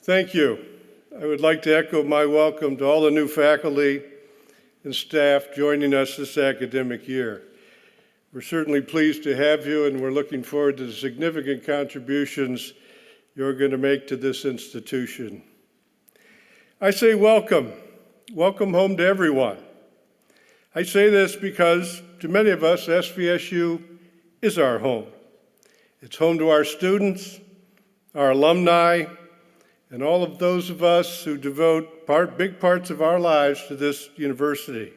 Thank you. I would like to echo my welcome to all the new faculty and staff joining us this academic year. We're certainly pleased to have you, and we're looking forward to the significant contributions you're going to make to this institution. I say welcome. Welcome home to everyone. I say this because to many of us, SVSU is our home. It's home to our students, our alumni, and all of those of us who devote big parts of our lives to this university.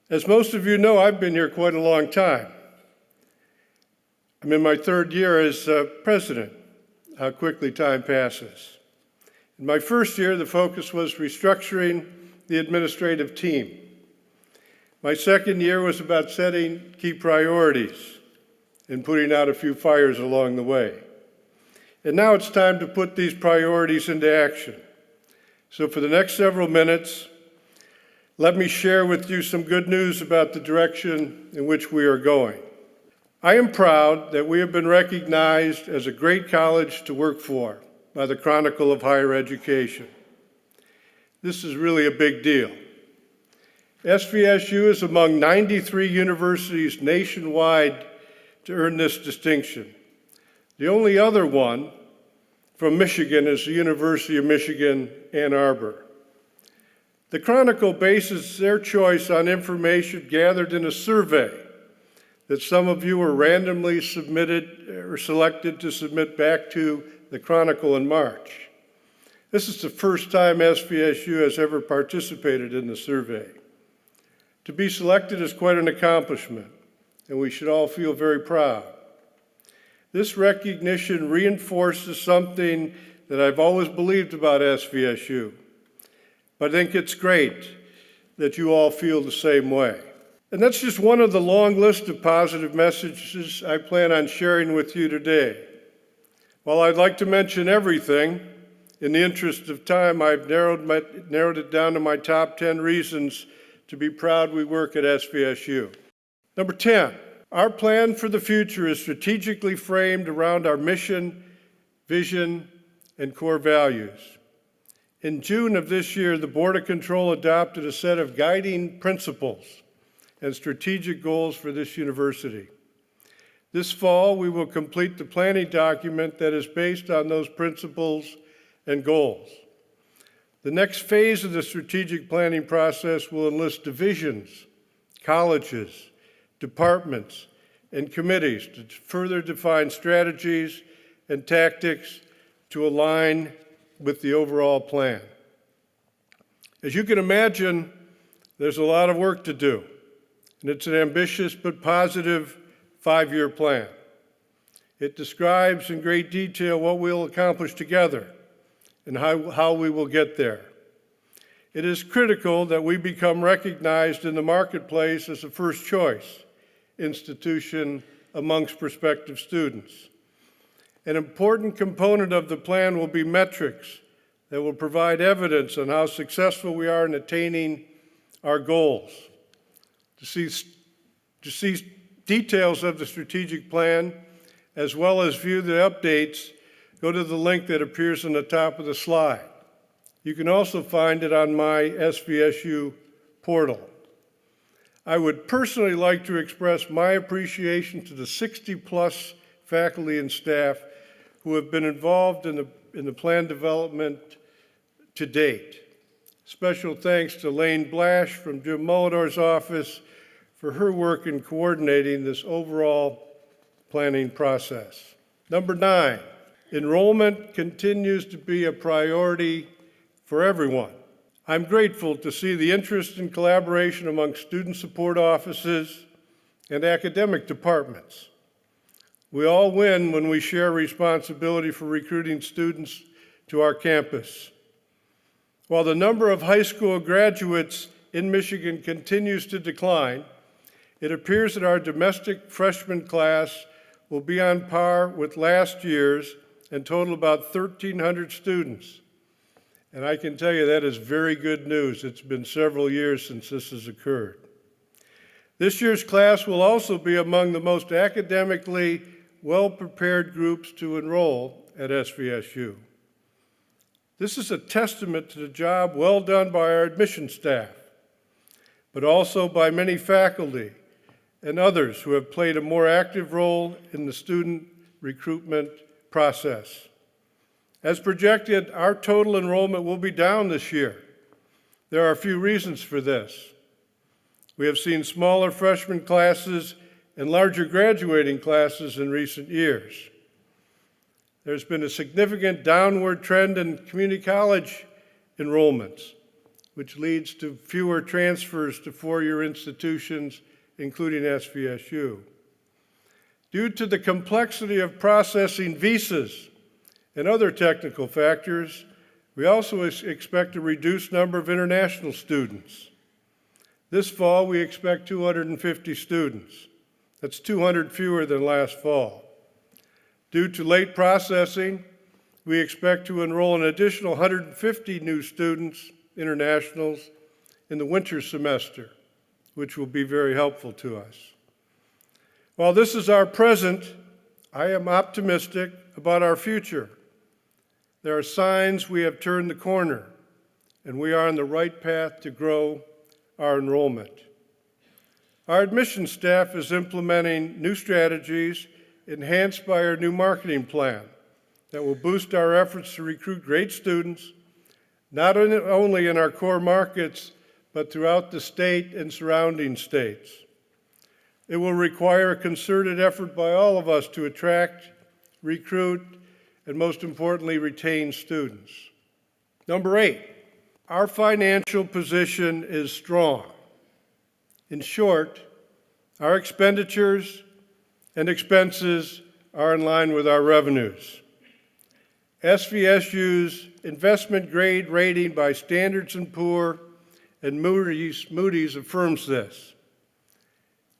As most of you know, I've been here quite a long time. I'm in my third year as president. How quickly time passes. In my first year, the focus was restructuring the administrative team. My second year was about setting key priorities and putting out a few fires along the way. And now it's time to put these priorities into action. So for the next several minutes, let me share with you some good news about the direction in which we are going. I am proud that we have been recognized as a great college to work for by the Chronicle of Higher Education. This is really a big deal. SVSU is among 93 universities nationwide to earn this distinction. The only other one from Michigan is the University of Michigan, Ann Arbor. The Chronicle bases their choice on information gathered in a survey that some of you were randomly submitted or selected to submit back to the Chronicle in March. This is the first time SVSU has ever participated in the survey. To be selected is quite an accomplishment, and we should all feel very proud. This recognition reinforces something that I've always believed about SVSU, but I think it's great that you all feel the same way. And that's just one of the long list of positive messages I plan on sharing with you today. While I'd like to mention everything, in the interest of time, I've narrowed it down to my top 10 reasons to be proud we work at SVSU. Number 10, our plan for the future is strategically framed around our mission, vision, and core values. In June of this year, the Board of Control adopted a set of guiding principles and strategic goals for this university. This fall, we will complete the planning document that is based on those principles and goals. The next phase of the strategic planning process will enlist divisions, colleges, departments, and committees to further define strategies and tactics to align with the overall plan. As you can imagine, there's a lot of work to do, and it's an ambitious but positive 5-year plan. It describes in great detail what we'll accomplish together and how we will get there. It is critical that we become recognized in the marketplace as a first choice institution amongst prospective students. An important component of the plan will be metrics that will provide evidence on how successful we are in attaining our goals. To see details of the strategic plan, as well as view the updates, go to the link that appears on the top of the slide. You can also find it on my SVSU portal. I would personally like to express my appreciation to the 60-plus faculty and staff who have been involved in the plan development to date. Special thanks to Lane Blash from Jim Mullidor's office for her work in coordinating this overall planning process. Number 9, enrollment continues to be a priority for everyone. I'm grateful to see the interest and collaboration among student support offices and academic departments. We all win when we share responsibility for recruiting students to our campus. While the number of high school graduates in Michigan continues to decline, it appears that our domestic freshman class will be on par with last year's and total about 1,300 students. And I can tell you that is very good news. It's been several years since this has occurred. This year's class will also be among the most academically well-prepared groups to enroll at SVSU. This is a testament to the job well done by our admissions staff, but also by many faculty and others who have played a more active role in the student recruitment process. As projected, our total enrollment will be down this year. There are a few reasons for this. We have seen smaller freshman classes and larger graduating classes in recent years. There's been a significant downward trend in community college enrollments, which leads to fewer transfers to four-year institutions, including SVSU. Due to the complexity of processing visas and other technical factors, we also expect a reduced number of international students. This fall, we expect 250 students. That's 200 fewer than last fall. Due to late processing, we expect to enroll an additional 150 new students, internationals, in the winter semester, which will be very helpful to us. While this is our present, I am optimistic about our future. There are signs we have turned the corner, and we are on the right path to grow our enrollment. Our admissions staff is implementing new strategies enhanced by our new marketing plan that will boost our efforts to recruit great students, not only in our core markets, but throughout the state and surrounding states. It will require a concerted effort by all of us to attract, recruit, and most importantly, retain students. Number 8, our financial position is strong. In short, our expenditures and expenses are in line with our revenues. SVSU's investment grade rating by Standards & Poor's and Moody's affirms this.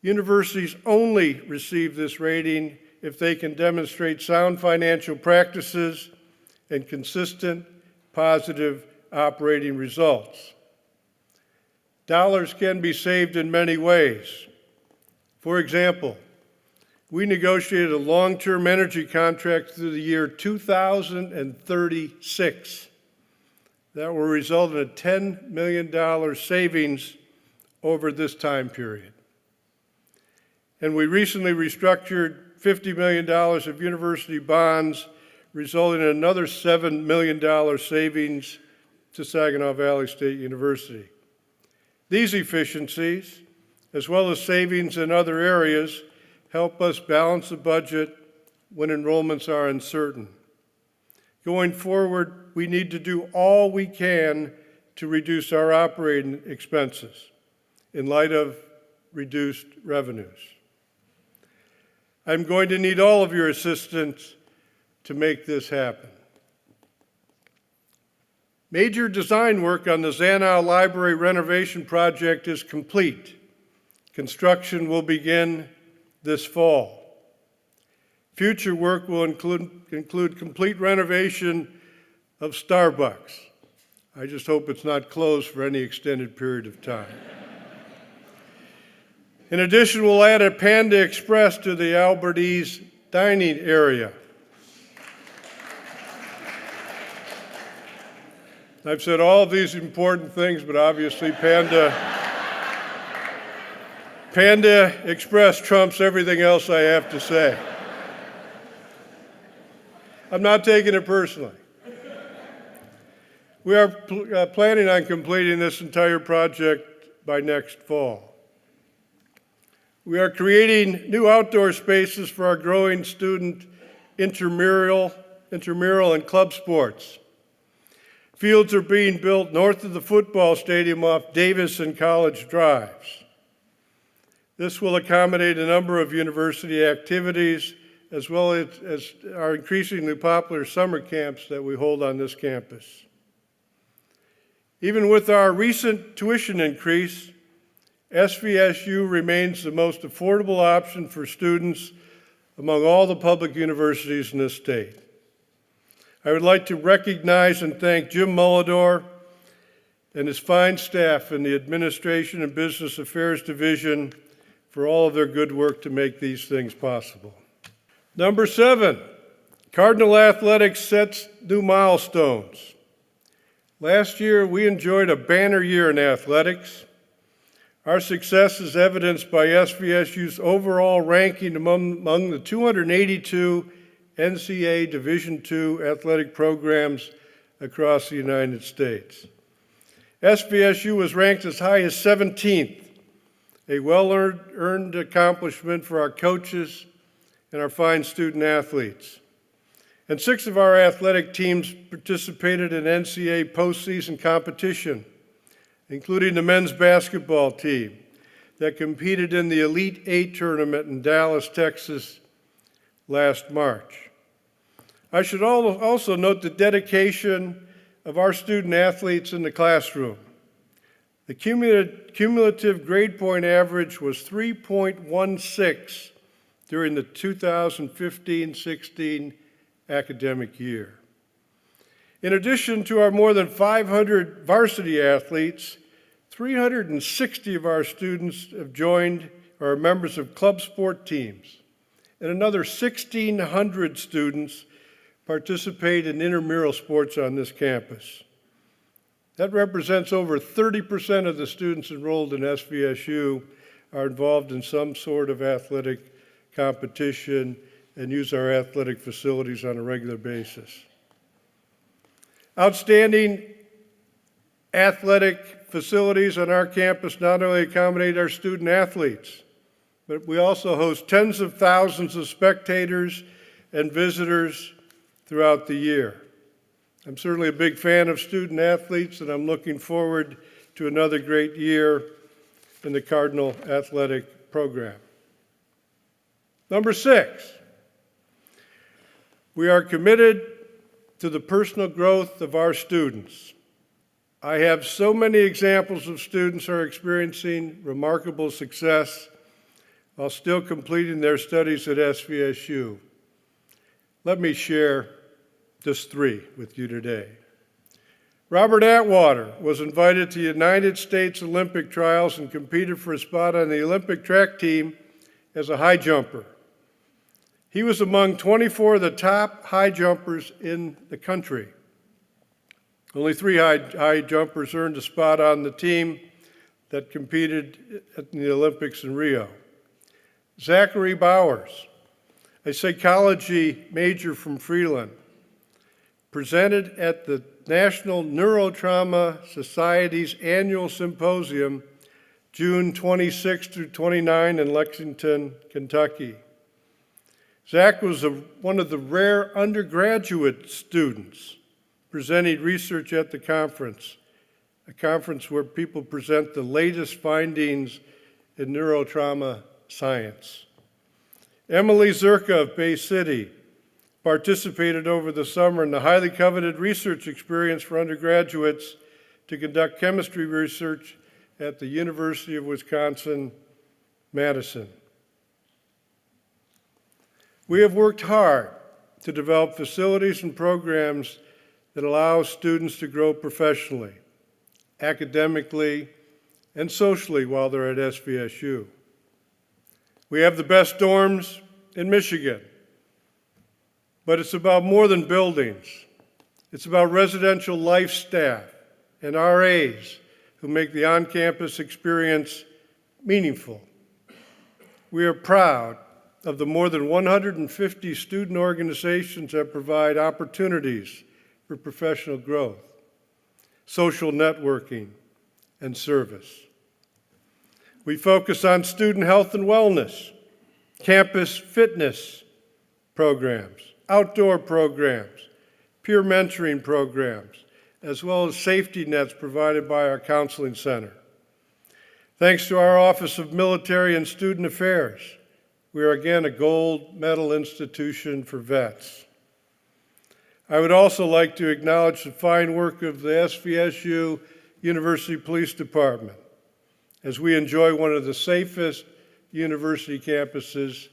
Universities only receive this rating if they can demonstrate sound financial practices and consistent, positive operating results. Dollars can be saved in many ways. For example, we negotiated a long-term energy contract through the year 2036. That will result in a $10 million savings over this time period. And we recently restructured $50 million of university bonds, resulting in another $7 million savings to Saginaw Valley State University. These efficiencies, as well as savings in other areas, help us balance the budget when enrollments are uncertain. Going forward, we need to do all we can to reduce our operating expenses in light of reduced revenues. I'm going to need all of your assistance to make this happen. Major design work on the Zanow Library renovation project is complete. Construction will begin this fall. Future work will include complete renovation of Starbucks. I just hope it's not closed for any extended period of time. In addition, we'll add a Panda Express to the Albert E's dining area. I've said all of these important things, but obviously Panda Express trumps everything else I have to say. I'm not taking it personally. We are planning on completing this entire project by next fall. We are creating new outdoor spaces for our growing student intramural and club sports. Fields are being built north of the football stadium off Davis and College Drives. This will accommodate a number of university activities, as well as our increasingly popular summer camps that we hold on this campus. Even with our recent tuition increase, SVSU remains the most affordable option for students among all the public universities in this state. I would like to recognize and thank Jim Mullador and his fine staff in the Administration and Business Affairs Division for all of their good work to make these things possible. Number 7, Cardinal Athletics sets new milestones. Last year, we enjoyed a banner year in athletics. Our success is evidenced by SVSU's overall ranking among the 282 NCAA Division II athletic programs across the United States. SVSU was ranked as high as 17th, a well-earned accomplishment for our coaches and our fine student athletes. And 6 of our athletic teams participated in NCAA postseason competition, including the men's basketball team that competed in the Elite Eight tournament in Dallas, Texas last March. I should also note the dedication of our student athletes in the classroom. The cumulative grade point average was 3.16 during the 2015-16 academic year. In addition to our more than 500 varsity athletes, 360 of our students have joined or are members of club sport teams, and another 1,600 students participate in intramural sports on this campus. That represents over 30% of the students enrolled in SVSU are involved in some sort of athletic competition and use our athletic facilities on a regular basis. Outstanding athletic facilities on our campus not only accommodate our student athletes, but we also host tens of thousands of spectators and visitors throughout the year. I'm certainly a big fan of student athletes, and I'm looking forward to another great year in the Cardinal athletic program. Number 6, we are committed to the personal growth of our students. I have so many examples of students who are experiencing remarkable success while still completing their studies at SVSU. Let me share just 3 with you today. Robert Atwater was invited to the United States Olympic trials and competed for a spot on the Olympic track team as a high jumper. He was among 24 of the top high jumpers in the country. Only 3 high jumpers earned a spot on the team that competed at the Olympics in Rio. Zachary Bowers, a psychology major from Freeland, presented at the National Neurotrauma Society's annual symposium, June 26 through 29 in Lexington, Kentucky. Zach was one of the rare undergraduate students presenting research at the conference, a conference where people present the latest findings in neurotrauma science. Emily Zerka of Bay City participated over the summer in the highly coveted research experience for undergraduates to conduct chemistry research at the University of Wisconsin-Madison. We have worked hard to develop facilities and programs that allow students to grow professionally, academically, and socially while they're at SVSU. We have the best dorms in Michigan, but it's about more than buildings. It's about residential life staff and RAs who make the on-campus experience meaningful. We are proud of the more than 150 student organizations that provide opportunities for professional growth, social networking, and service. We focus on student health and wellness, campus fitness programs, outdoor programs, peer mentoring programs, as well as safety nets provided by our counseling center. Thanks to our Office of Military and Student Affairs, we are again a gold medal institution for vets. I would also like to acknowledge the fine work of the SVSU University Police Department, as we enjoy one of the safest university campuses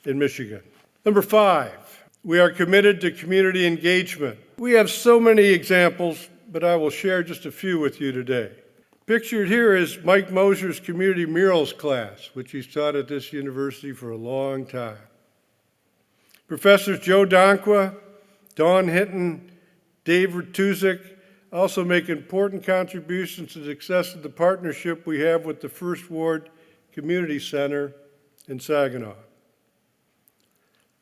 in Michigan. Number 5, we are committed to community engagement. We have so many examples, but I will share just a few with you today. Pictured here is Mike Moser's community murals class, which he's taught at this university for a long time. Professors Joe Donqua, Dawn Hinton, Dave Rtuzik, also make important contributions to the success of the partnership we have with the First Ward Community Center in Saginaw.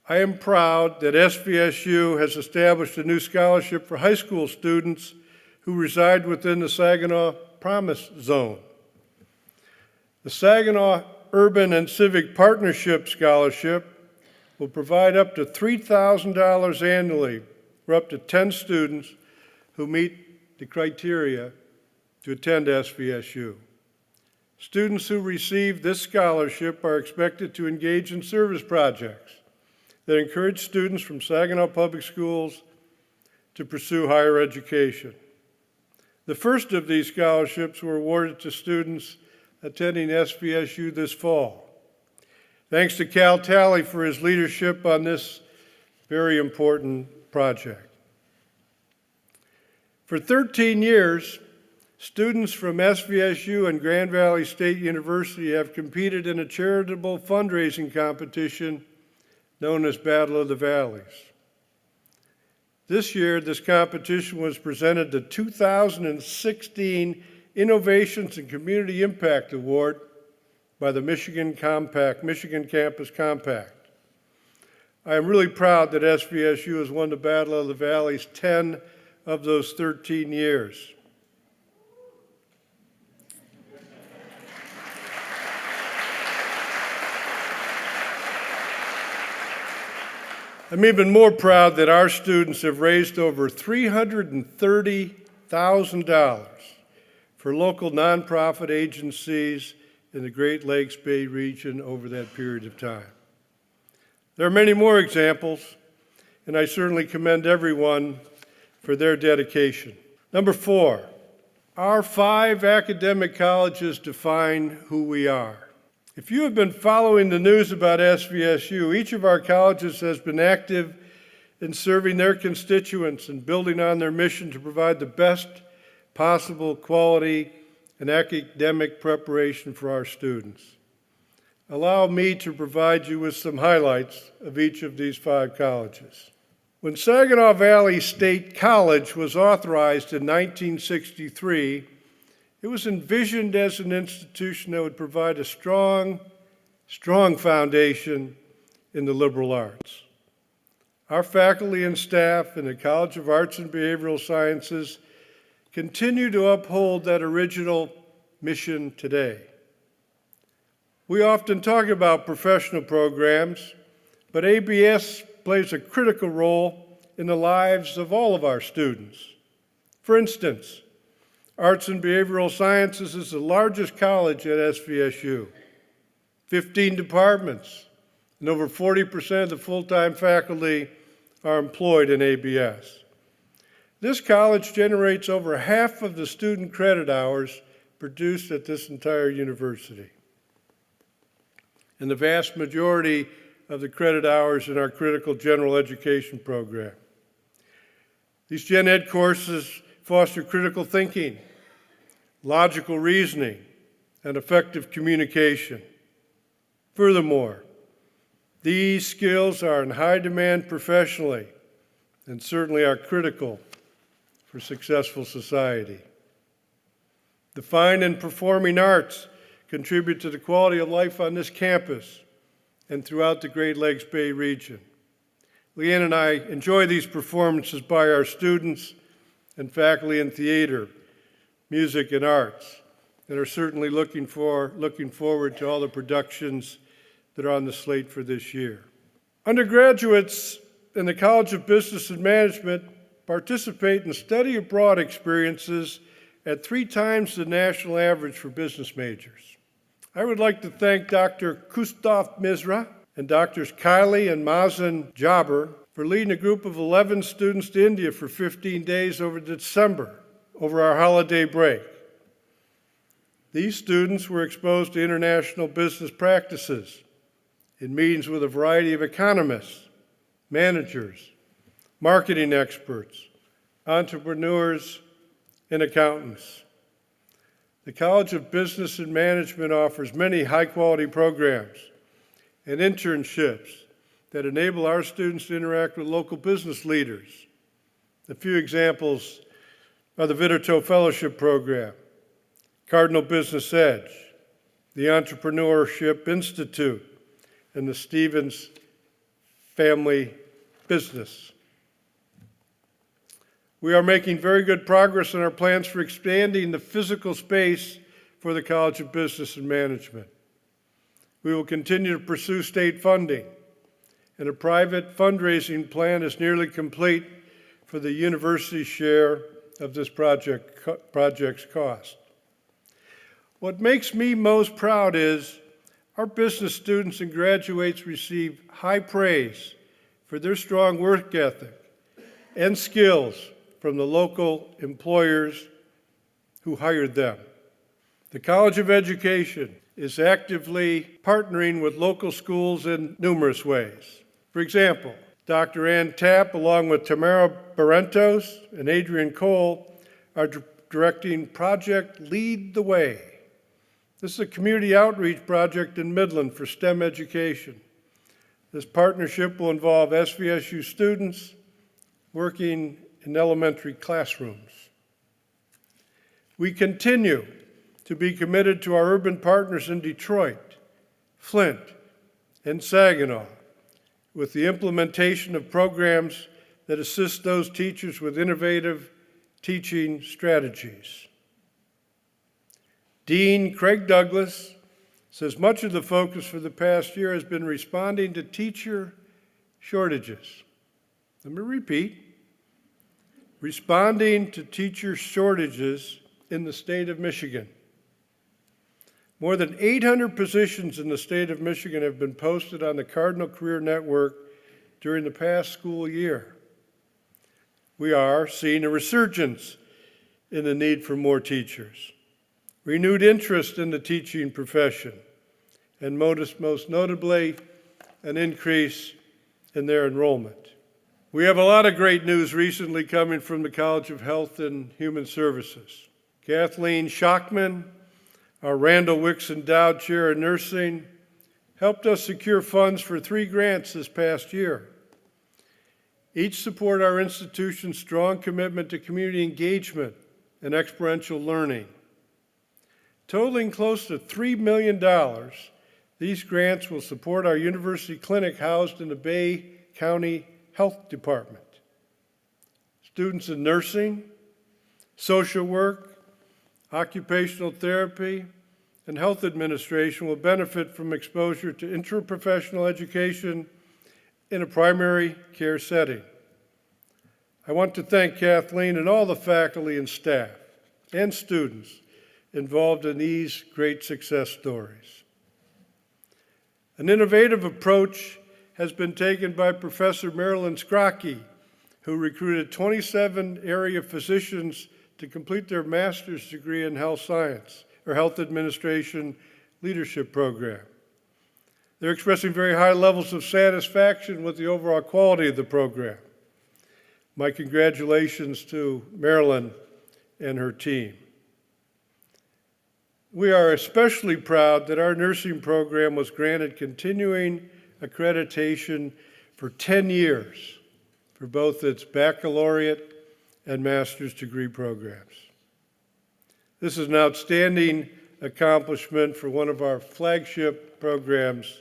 I am proud that SVSU has established a new scholarship for high school students who reside within the Saginaw Promise Zone. The Saginaw Urban and Civic Partnership Scholarship will provide up to $3,000 annually for up to 10 students who meet the criteria to attend SVSU. Students who receive this scholarship are expected to engage in service projects that encourage students from Saginaw Public Schools to pursue higher education. The first of these scholarships were awarded to students attending SVSU this fall. Thanks to Cal Talley for his leadership on this very important project. For 13 years, students from SVSU and Grand Valley State University have competed in a charitable fundraising competition known as Battle of the Valleys. This year, this competition was presented the 2016 Innovations and Community Impact Award by the Michigan Campus Compact. I am really proud that SVSU has won the Battle of the Valleys 10 of those 13 years. I'm even more proud that our students have raised over $330,000 for local nonprofit agencies in the Great Lakes Bay region over that period of time. There are many more examples, and I certainly commend everyone for their dedication. Number 4, our 5 academic colleges define who we are. If you have been following the news about SVSU, each of our colleges has been active in serving their constituents and building on their mission to provide the best possible quality and academic preparation for our students. Allow me to provide you with some highlights of each of these 5 colleges. When Saginaw Valley State College was authorized in 1963, it was envisioned as an institution that would provide a strong foundation in the liberal arts. Our faculty and staff in the College of Arts and Behavioral Sciences continue to uphold that original mission today. We often talk about professional programs, but ABS plays a critical role in the lives of all of our students. For instance, Arts and Behavioral Sciences is the largest college at SVSU, 15 departments, and over 40% of the full-time faculty are employed in ABS. This college generates over half of the student credit hours produced at this entire university, and the vast majority of the credit hours in our critical general education program. These Gen Ed courses foster critical thinking, logical reasoning, and effective communication. Furthermore, these skills are in high demand professionally and certainly are critical for successful society. The fine and performing arts contribute to the quality of life on this campus and throughout the Great Lakes Bay region. Leanne and I enjoy these performances by our students and faculty in theater, music, and arts, and are certainly looking forward to all the productions that are on the slate for this year. Undergraduates in the College of Business and Management participate in study abroad experiences at 3 times the national average for business majors. I would like to thank Dr. Kustaf Misra and Drs. Kylie and Mazen Jabber for leading a group of 11 students to India for 15 days over December, over our holiday break. These students were exposed to international business practices in meetings with a variety of economists, managers, marketing experts, entrepreneurs, and accountants. The College of Business and Management offers many high-quality programs and internships that enable our students to interact with local business leaders. A few examples are the Vitito Fellowship Program, Cardinal Business Edge, the Entrepreneurship Institute, and the Stevens Family Business. We are making very good progress on our plans for expanding the physical space for the College of Business and Management. We will continue to pursue state funding, and a private fundraising plan is nearly complete for the university's share of this project's cost. What makes me most proud is our business students and graduates receive high praise for their strong work ethic and skills from the local employers who hired them. The College of Education is actively partnering with local schools in numerous ways. For example, Dr. Ann Tapp, along with Tamara Barrentos and Adrian Cole, are directing Project Lead the Way. This is a community outreach project in Midland for STEM education. This partnership will involve SVSU students working in elementary classrooms. We continue to be committed to our urban partners in Detroit, Flint, and Saginaw with the implementation of programs that assist those teachers with innovative teaching strategies. Dean Craig Douglas says much of the focus for the past year has been responding to teacher shortages. Let me repeat. Responding to teacher shortages in the state of Michigan. More than 800 positions in the state of Michigan have been posted on the Cardinal Career Network during the past school year. We are seeing a resurgence in the need for more teachers, renewed interest in the teaching profession, and most notably, an increase in their enrollment. We have a lot of great news recently coming from the College of Health and Human Services. Kathleen Schachman, our Randall Wicks Endowed Chair in Nursing, helped us secure funds for 3 grants this past year. Each support our institution's strong commitment to community engagement and experiential learning. Totaling close to $3 million, these grants will support our university clinic housed in the Bay County Health Department. Students in nursing, social work, occupational therapy, and health administration will benefit from exposure to interprofessional education in a primary care setting. I want to thank Kathleen and all the faculty and staff and students involved in these great success stories. An innovative approach has been taken by Professor Marilyn Scrocky, who recruited 27 area physicians to complete their master's degree in health science or health administration leadership program. They're expressing very high levels of satisfaction with the overall quality of the program. My congratulations to Marilyn and her team. We are especially proud that our nursing program was granted continuing accreditation for 10 years for both its baccalaureate and master's degree programs. This is an outstanding accomplishment for one of our flagship programs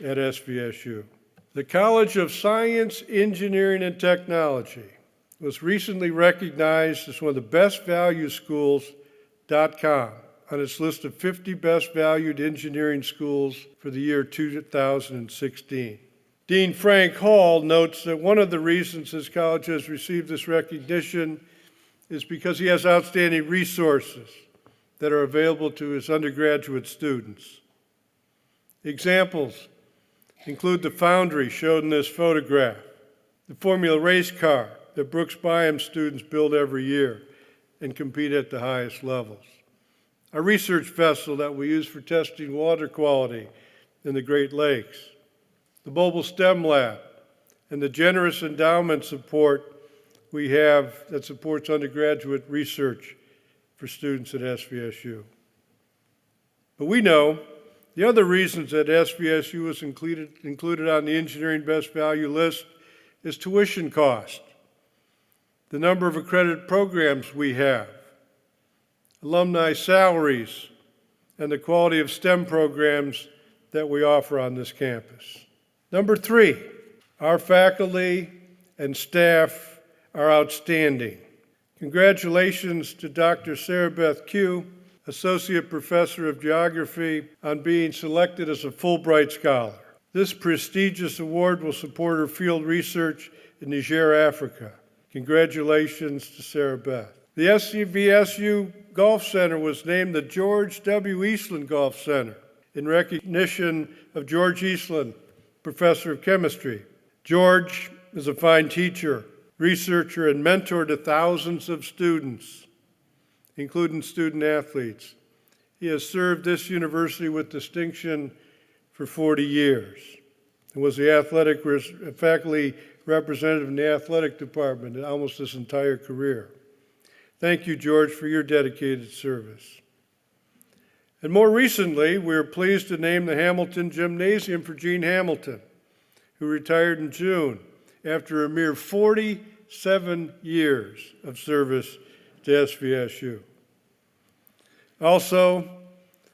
at SVSU. The College of Science, Engineering, and Technology was recently recognized as one of the best value schools.com on its list of 50 best valued engineering schools for the year 2016. Dean Frank Hall notes that one of the reasons his college has received this recognition is because he has outstanding resources that are available to his undergraduate students. Examples include the foundry shown in this photograph, the Formula race car that Brooks Byam students build every year and compete at the highest levels, a research vessel that we use for testing water quality in the Great Lakes, the Mobile STEM Lab, and the generous endowment support we have that supports undergraduate research for students at SVSU. But we know the other reasons that SVSU was included on the Engineering Best Value list is tuition cost. the number of accredited programs we have, alumni salaries, and the quality of STEM programs that we offer on this campus. Number 3, our faculty and staff are outstanding. Congratulations to Dr. Sarah Beth Q, Associate Professor of Geography, on being selected as a Fulbright Scholar. This prestigious award will support her field research in Niger, Africa. Congratulations to Sarah Beth. The SVSU Golf Center was named the George W. Eastland Golf Center in recognition of George Eastland, Professor of Chemistry. George is a fine teacher, researcher, and mentor to thousands of students, including student athletes. He has served this university with distinction for 40 years and was the faculty representative in the athletic department almost his entire career. Thank you, George, for your dedicated service. And more recently, we are pleased to name the Hamilton Gymnasium for Gene Hamilton, who retired in June after a mere 47 years of service to SVSU. Also,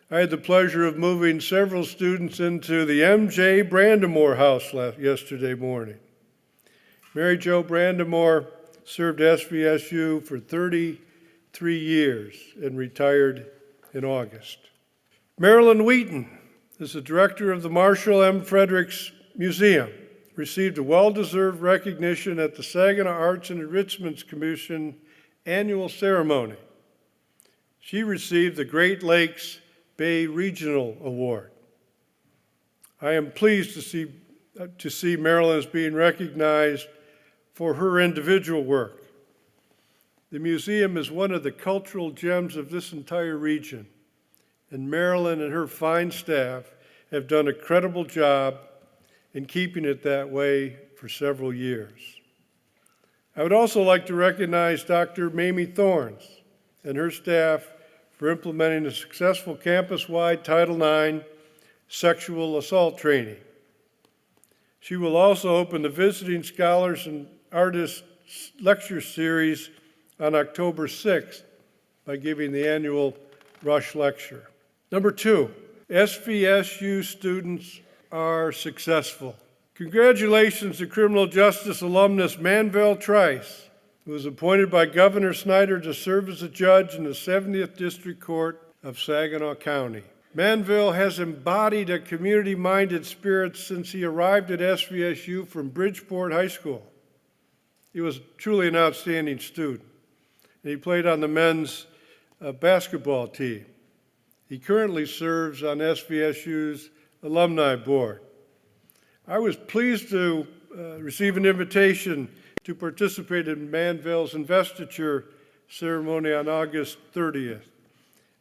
I had the pleasure of moving several students into the M.J. Brandamore House yesterday morning. Mary Jo Brandamore served SVSU for 33 years and retired in August. Marilyn Wheaton is the director of the Marshall M. Fredericks Museum, received a well-deserved recognition at the Saginaw Arts and Enrichment Commission annual ceremony. She received the Great Lakes Bay Regional Award. I am pleased to see Marilyn as being recognized for her individual work. The museum is one of the cultural gems of this entire region, and Marilyn and her fine staff have done a credible job in keeping it that way for several years. I would also like to recognize Dr. Mamie Thorns and her staff for implementing a successful campus-wide Title IX sexual assault training. She will also open the Visiting Scholars and Artists Lecture Series on October 6th by giving the annual Rush Lecture. Number 2, SVSU students are successful. Congratulations to criminal justice alumnus Manvel Trice, who was appointed by Governor Snyder to serve as a judge in the 70th District Court of Saginaw County. Manvel has embodied a community-minded spirit since he arrived at SVSU from Bridgeport High School. He was truly an outstanding student, and he played on the men's basketball team. He currently serves on SVSU's alumni board. I was pleased to receive an invitation to participate in Manvel's investiture ceremony on August 30th,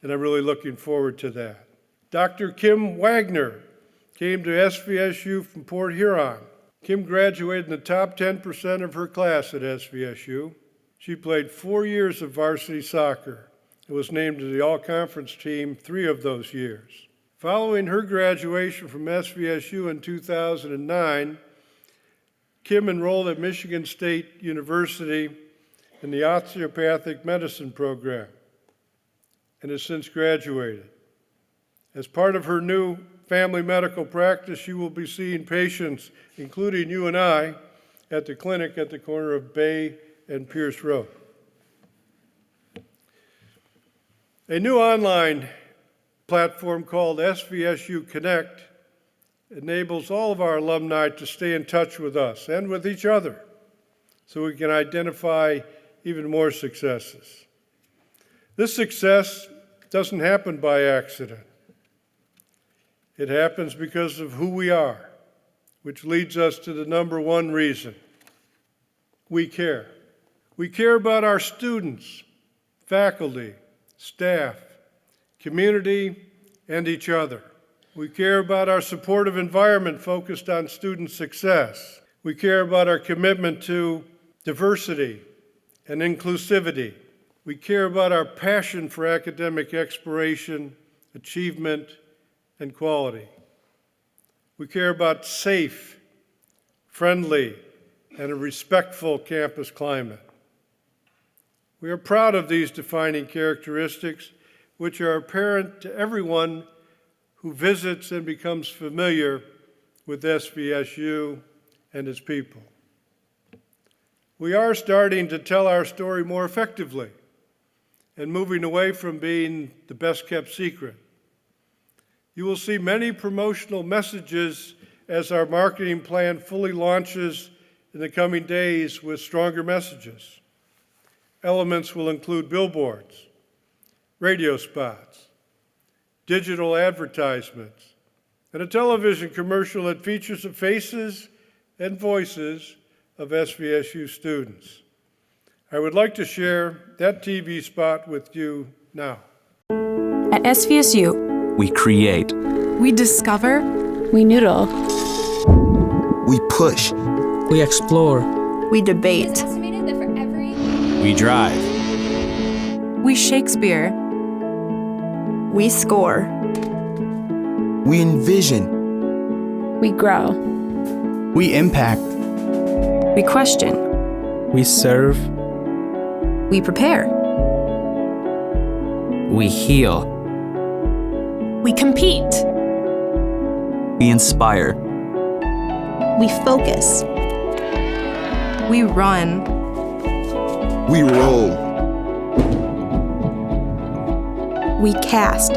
and I'm really looking forward to that. Dr. Kim Wagner came to SVSU from Port Huron. Kim graduated in the top 10% of her class at SVSU. She played 4 years of varsity soccer and was named to the all-conference team 3 of those years. Following her graduation from SVSU in 2009, Kim enrolled at Michigan State University in the osteopathic medicine program and has since graduated. As part of her new family medical practice, she will be seeing patients, including you and I, at the clinic at the corner of Bay and Pierce Road. A new online platform called SVSU Connect enables all of our alumni to stay in touch with us and with each other so we can identify even more successes. This success doesn't happen by accident. It happens because of who we are, which leads us to the number 1 reason. We care. We care about our students, faculty, staff, community, and each other. We care about our supportive environment focused on student success. We care about our commitment to diversity and inclusivity. We care about our passion for academic exploration, achievement, and quality. We care about safe, friendly, and a respectful campus climate. We are proud of these defining characteristics, which are apparent to everyone who visits and becomes familiar with SVSU and its people. We are starting to tell our story more effectively and moving away from being the best-kept secret. You will see many promotional messages as our marketing plan fully launches in the coming days with stronger messages. Elements will include billboards, radio spots, digital advertisements, and a television commercial that features the faces and voices of SVSU students. I would like to share that TV spot with you now. At SVSU, we create. we discover, We noodle. We push. We explore. We debate. We drive. we Shakespeare, We score. We envision. We grow. We impact. we question, We serve. We prepare. We heal. we compete, We inspire. We focus. we run, We roll. We cast.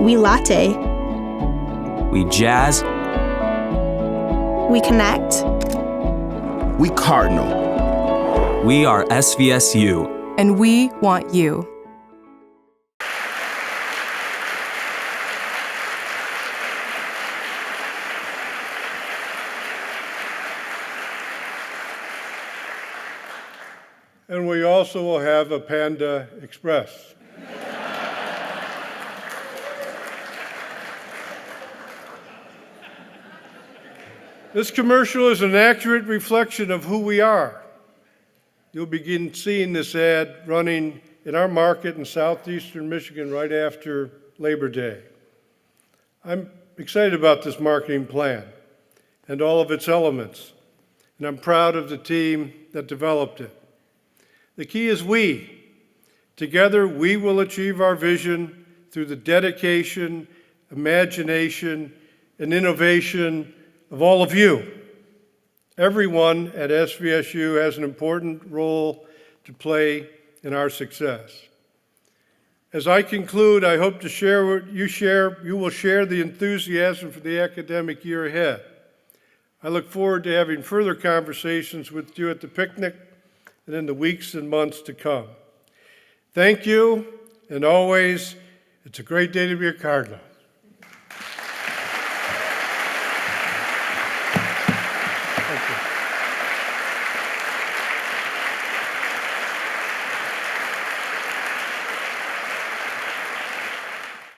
We latte. We jazz. We connect. We Cardinal. We are SVSU. and we want you. And we also will have a Panda Express. This commercial is an accurate reflection of who we are. You'll begin seeing this ad running in our market in southeastern Michigan right after Labor Day. I'm excited about this marketing plan and all of its elements, and I'm proud of the team that developed it. The key is we. Together, we will achieve our vision through the dedication, imagination, and innovation of all of you. Everyone at SVSU has an important role to play in our success. As I conclude, I hope to you will share the enthusiasm for the academic year ahead. I look forward to having further conversations with you at the picnic and in the weeks and months to come. Thank you, and always, it's a great day to be a Cardinal.